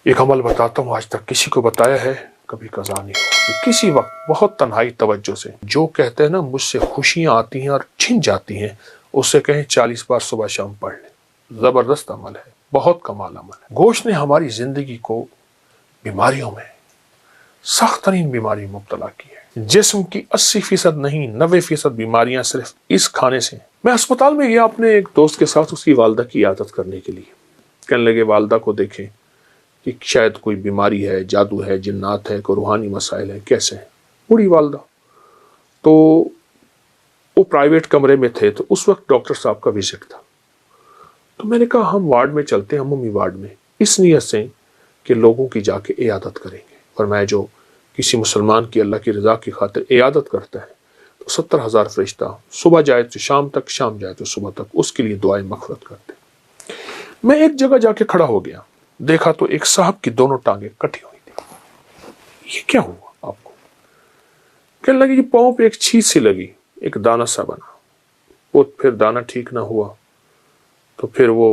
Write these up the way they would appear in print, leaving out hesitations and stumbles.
ایک عمل بتاتا ہوں، آج تک کسی کو بتایا ہے، کبھی قضا نہیں ہوا. کسی وقت بہت تنہائی توجہ سے جو کہتے ہیں نا مجھ سے خوشیاں آتی ہیں اور چھن جاتی ہیں، اس سے کہیں 40 بار صبح شام پڑھ لیں. زبردست عمل ہے، بہت کمال عمل ہے. گوشت نے ہماری زندگی کو بیماریوں میں، سخت ترین بیماری مبتلا کی ہے. جسم کی 80% نہیں 90% بیماریاں صرف اس کھانے سے ہیں. میں اسپتال میں گیا اپنے ایک دوست کے ساتھ اس کی والدہ کی عیادت کرنے کے لیے. کہنے لگے والدہ کو دیکھیں کہ شاید کوئی بیماری ہے، جادو ہے، جنات ہے، کوئی روحانی مسائل ہے. کیسے ہیں؟ بوڑھی والدہ. تو وہ پرائیویٹ کمرے میں تھے، تو اس وقت ڈاکٹر صاحب کا وزٹ تھا. تو میں نے کہا ہم وارڈ میں چلتے ہیں، عمومی وارڈ میں، اس نیت سے کہ لوگوں کی جا کے عیادت کریں گے. فرمایا جو کسی مسلمان کی اللہ کی رضا کی خاطر عیادت کرتا ہے تو 70,000 فرشتہ صبح جائے تو شام تک، شام جائے تو صبح تک اس کے لیے دعائیں مغفرت کرتے. میں ایک جگہ جا کے کھڑا ہو گیا، دیکھا تو ایک صاحب کی دونوں ٹانگیں کٹی ہوئی تھی. یہ کیا ہوا آپ کو؟ کہنے لگے کہ پاؤں پہ ایک چھید سی لگی، ایک دانہ سا بنا. وہ پھر دانہ ٹھیک نہ ہوا تو پھر وہ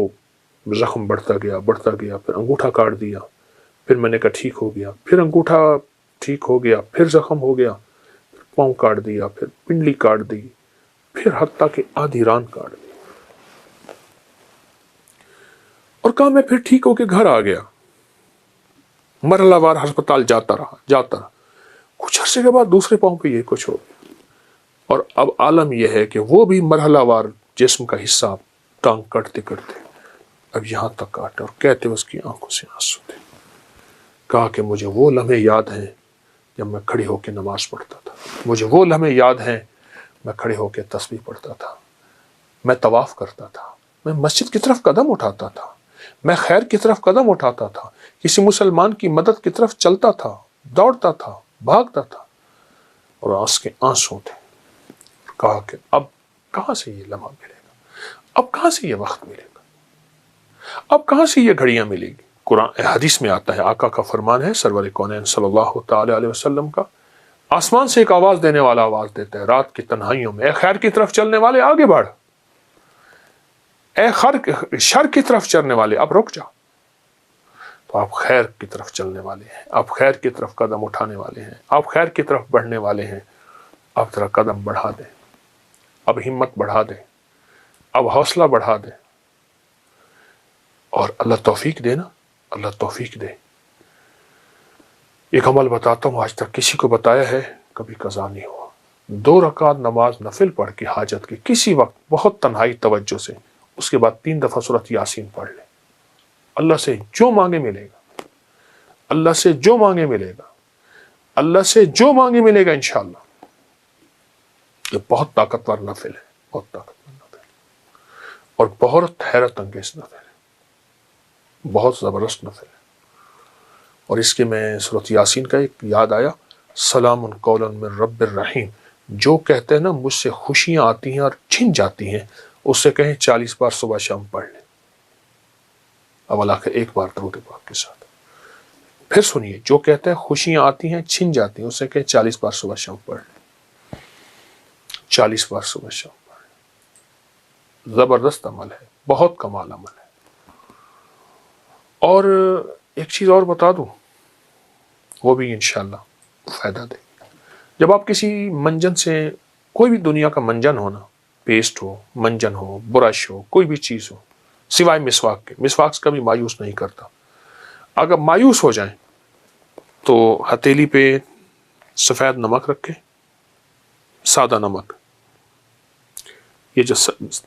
زخم بڑھتا گیا بڑھتا گیا. پھر انگوٹھا کاٹ دیا، پھر میں نے کہا ٹھیک ہو گیا. پھر انگوٹھا ٹھیک ہو گیا، پھر زخم ہو گیا، پھر پاؤں کاٹ دیا، پھر پنڈلی کاٹ دی، پھر حتیٰ کہ آدھی ران کاٹ دی. اور کہا میں پھر ٹھیک ہو کے گھر آ گیا. مرحلہ وار ہسپتال جاتا رہا. کچھ عرصے کے بعد دوسرے پاؤں پہ یہ کچھ ہو گیا. اور اب عالم یہ ہے کہ وہ بھی مرحلہ وار جسم کا حصہ ٹانگ کٹتے کٹتے اب یہاں تک کاٹے، اور کہتے اس کی آنکھوں سے آنسو تھے. کہا کہ مجھے وہ لمحے یاد ہیں جب میں کھڑی ہو کے نماز پڑھتا تھا. مجھے وہ لمحے یاد ہیں میں کھڑے ہو کے تسبیح پڑھتا تھا، میں طواف کرتا تھا، میں مسجد کی طرف قدم اٹھاتا تھا، میں خیر کی طرف قدم اٹھاتا تھا، کسی مسلمان کی مدد کی طرف چلتا تھا، دوڑتا تھا، بھاگتا تھا، اور آنکھ کے آنسو تھے. کہا کہ اب کہاں سے یہ لمحہ ملے گا، اب کہاں سے یہ وقت ملے گا، اب کہاں سے یہ گھڑیاں ملے گی. قرآن حدیث میں آتا ہے، آقا کا فرمان ہے سرور کونین صلی اللہ تعالی علیہ وسلم کا، آسمان سے ایک آواز دینے والا آواز دیتا ہے رات کی تنہائیوں میں، اے خیر کی طرف چلنے والے آگے بڑھ، اے شر کی طرف چلنے والے اب رک جا. تو آپ خیر کی طرف چلنے والے ہیں، آپ خیر کی طرف قدم اٹھانے والے ہیں، آپ خیر کی طرف بڑھنے والے ہیں. اب ذرا قدم بڑھا دیں، اب ہمت بڑھا دیں، اب حوصلہ بڑھا دیں، اور اللہ توفیق دے نا، اللہ توفیق دے. ایک عمل بتاتا ہوں، آج تک کسی کو بتایا ہے، کبھی قضا نہیں ہوا. 2 رکعت نماز نفل پڑھ کے حاجت کی کسی وقت بہت تنہائی توجہ سے، اس کے بعد 3 دفعہ سورۃ یاسین پڑھ لیں. اللہ سے جو مانگے ملے گا، اللہ سے جو مانگے ملے گا، اللہ سے جو مانگے ملے گا انشاءاللہ. یہ بہت طاقتور نفل ہے، بہت طاقتور نفل ہے، اور بہت حیرت انگیز نفل ہے، بہت زبردست نفل ہے. اور اس کے میں سورۃ یاسین کا ایک یاد آیا، سلام قولا من رب الرحیم. جو کہتے ہیں نا مجھ سے خوشیاں آتی ہیں اور چھن جاتی ہیں، اس سے کہیں 40 بار صبح شام پڑھ لیں. اب اللہ کے ایک بار درود پاک کے ساتھ پھر سنیے، جو کہتے ہیں خوشیاں آتی ہیں چھن جاتی ہیں، اس سے کہیں 40 بار صبح شام پڑھ لیں. 40 بار صبح شام پڑھ لیں. زبردست عمل ہے، بہت کمال عمل ہے. اور ایک چیز اور بتا دوں، وہ بھی انشاءاللہ فائدہ دے. جب آپ کسی منجن سے، کوئی بھی دنیا کا منجن ہونا، پیسٹ ہو، منجن ہو، برش ہو، کوئی بھی چیز ہو، سوائے مسواک کے، مسواک سے کبھی مایوس نہیں کرتا. اگر مایوس ہو جائیں تو ہتھیلی پہ سفید نمک رکھیں، سادہ نمک، یہ جو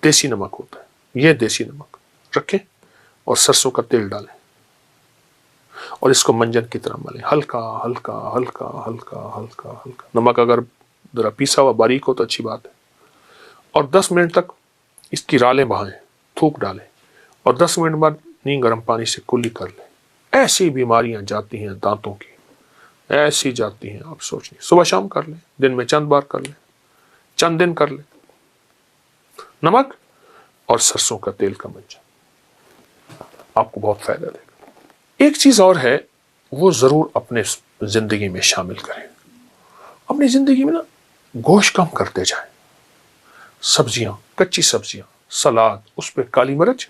دیسی نمک ہوتا ہے، یہ دیسی نمک رکھیں، اور سرسوں کا تیل ڈالیں، اور اس کو منجن کی طرح ملیں، ہلکا ہلکا ہلکا ہلکا ہلکا ہلکا. نمک اگر ذرا پیسا ہوا باریک ہو تو اچھی بات ہے. اور 10 منٹ تک اس کی رالیں بہائیں، تھوک ڈالیں، اور 10 منٹ بعد نیم گرم پانی سے کلی کر لیں. ایسی بیماریاں جاتی ہیں دانتوں کی، ایسی جاتی ہیں آپ سوچ نہیں. صبح شام کر لیں، دن میں چند بار کر لیں، چند دن کر لیں. نمک اور سرسوں کا تیل کا منجن آپ کو بہت فائدہ دے گا. ایک چیز اور ہے، وہ ضرور اپنے زندگی میں شامل کریں. اپنی زندگی میں نا گوشت کم کرتے جائیں، سبزیاں، کچی سبزیاں، سلاد، اس پہ کالی مرچ،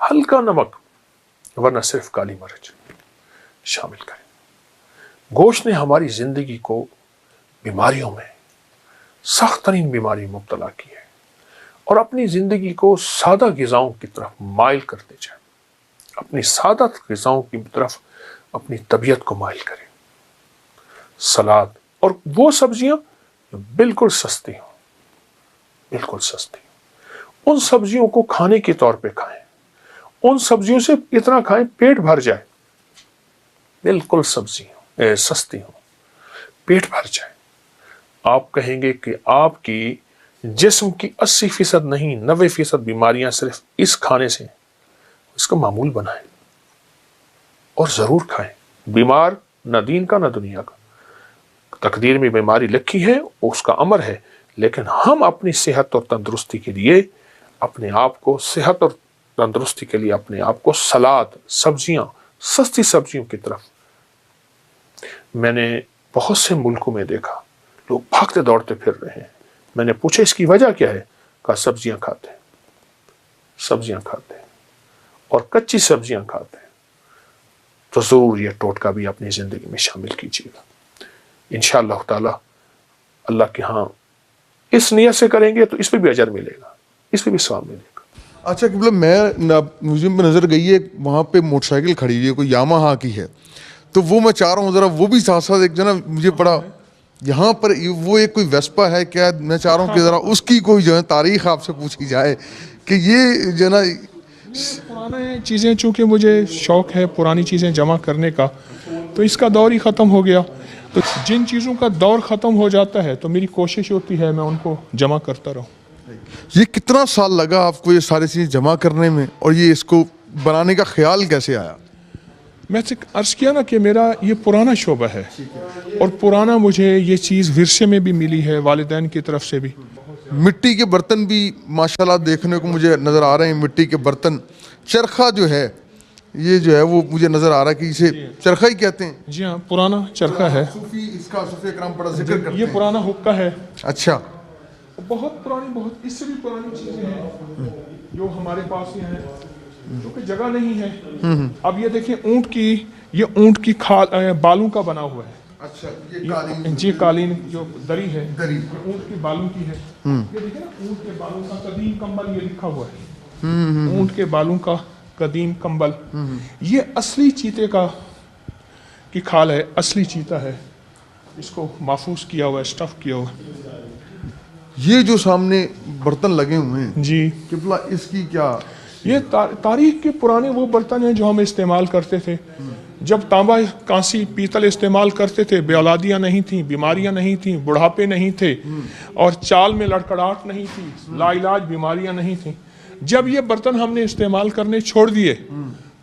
ہلکا نمک، ورنہ صرف کالی مرچ. شامل کریں۔ گوشت نے ہماری زندگی کو بیماریوں میں، سخت ترین بیماری میں مبتلا کی ہے، اور اپنی زندگی کو سادہ غذاؤں کی طرف مائل کرتے جائیں، اپنی سادہ غذاؤں کی طرف اپنی طبیعت کو مائل کریں۔ سلاد اور وہ سبزیاں جو بالکل سستی ہوں، بالکل سستی ہوں، ان سبزیوں کو کھانے کے طور پہ کھائیں، ان سبزیوں سے اتنا کھائیں پیٹ بھر جائے، بالکل سبزیاں سستی ہوں، پیٹ بھر جائے۔ آپ کہیں گے کہ آپ کی جسم کی 80% نہیں 90% بیماریاں صرف اس کھانے سے، اس کا معمول بنائیں اور ضرور کھائیں۔ بیمار نہ دین کا نہ دنیا کا، تقدیر میں بیماری لکھی ہے، اس کا امر ہے، لیکن ہم اپنی صحت اور تندرستی کے لیے اپنے آپ کو، صحت اور تندرستی کے لیے اپنے آپ کو سلاد، سبزیاں، سستی سبزیوں کی طرف۔ میں نے بہت سے ملکوں میں دیکھا لوگ بھاگتے دوڑتے پھر رہے ہیں، میں نے پوچھا اس کی وجہ کیا ہے؟ کہا سبزیاں کھاتے ہیں، سبزیاں کھاتے ہیں اور کچی سبزیاں کھاتے ہیں۔ تو ضرور یہ ٹوٹکا بھی اپنی زندگی میں شامل کیجیے گا انشاءاللہ تعالی۔ اللہ کے ہاں اس نیت سے کریں گے تو اس پہ بھی اجر ملے گا، اس پہ بھی ثواب ملے گا۔ اچھا مطلب مجھے نظر گئی ہے وہاں پہ موٹر سائیکل کھڑی ہوئی ہے، کوئی یاماہا کی ہے، تو وہ میں چاہ رہا ہوں ذرا وہ بھی ساتھ ساتھ ایک جو نا مجھے بڑا یہاں پر وہ ایک کوئی ویسپا ہے کیا، میں چاہ رہا ہوں کہ ذرا اس کی کوئی جو ہے تاریخ آپ سے پوچھی جائے کہ یہ جو ہے نا پرانے چیزیں، چونکہ مجھے شوق ہے پرانی چیزیں جمع کرنے کا، تو اس کا دور ہی ختم ہو گیا، تو جن چیزوں کا دور ختم ہو جاتا ہے تو میری کوشش ہوتی ہے میں ان کو جمع کرتا رہوں۔ یہ کتنا سال لگا آپ کو یہ ساری چیزیں جمع کرنے میں، اور یہ اس کو بنانے کا خیال کیسے آیا؟ میں سے عرض کیا نا کہ میرا یہ پرانا شعبہ ہے، اور پرانا مجھے یہ چیز ورثے میں بھی ملی ہے، والدین کی طرف سے بھی۔ مٹی کے برتن بھی ماشاءاللہ دیکھنے کو مجھے نظر آ رہے ہیں، مٹی کے برتن، چرخہ جو ہے یہ جو ہے وہ مجھے نظر آ رہا ہے کہ اسے چرخہ ہی کہتے ہیں۔ جی ہاں، پرانا چرخہ ہے، صوفی اس کا صوفی اکرام بڑا ذکر کرتے یہ ہیں۔ پرانا حقہ ہے، اچھا، بہت پرانی، بہت اس سے بھی پرانی چیزیں ہیں جو ہمارے پاس ہی ہیں، کیونکہ جگہ نہیں ہے۔ اب یہ دیکھیں اونٹ کی کھال بالوں کا بنا ہوا ہے۔ اچھا، یہ قالین، جی قالین جو دری ہے، دری، یہ اونٹ کے بالوں کی ہے۔ یہ دیکھیں نا اونٹ کے بالوں کا قدیم کمبل، یہ لکھا ہوا ہے اونٹ کے بالوں کا قدیم کمبل۔ یہ اصلی چیتے کی کھال ہے، اصلی چیتا ہے، اس کو محفوظ کیا ہوا ہے، اسٹف کیا ہوا ہے۔ یہ جو سامنے برتن لگے ہوئے ہیں جی، قبلہ، اس کی کیا؟ یہ تاریخ کے پرانے وہ برتن ہیں جو ہم استعمال کرتے تھے جب تانبا، کانسی، پیتل استعمال کرتے تھے، بے اولادیاں نہیں تھیں، بیماریاں نہیں تھیں، بڑھاپے نہیں تھے، اور چال میں لڑکڑاہٹ نہیں تھی، لا علاج بیماریاں نہیں تھیں۔ جب یہ برتن ہم نے استعمال کرنے چھوڑ دیے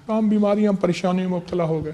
تو ہم بیماریاں، پریشانیوں میں مبتلا ہو گئے۔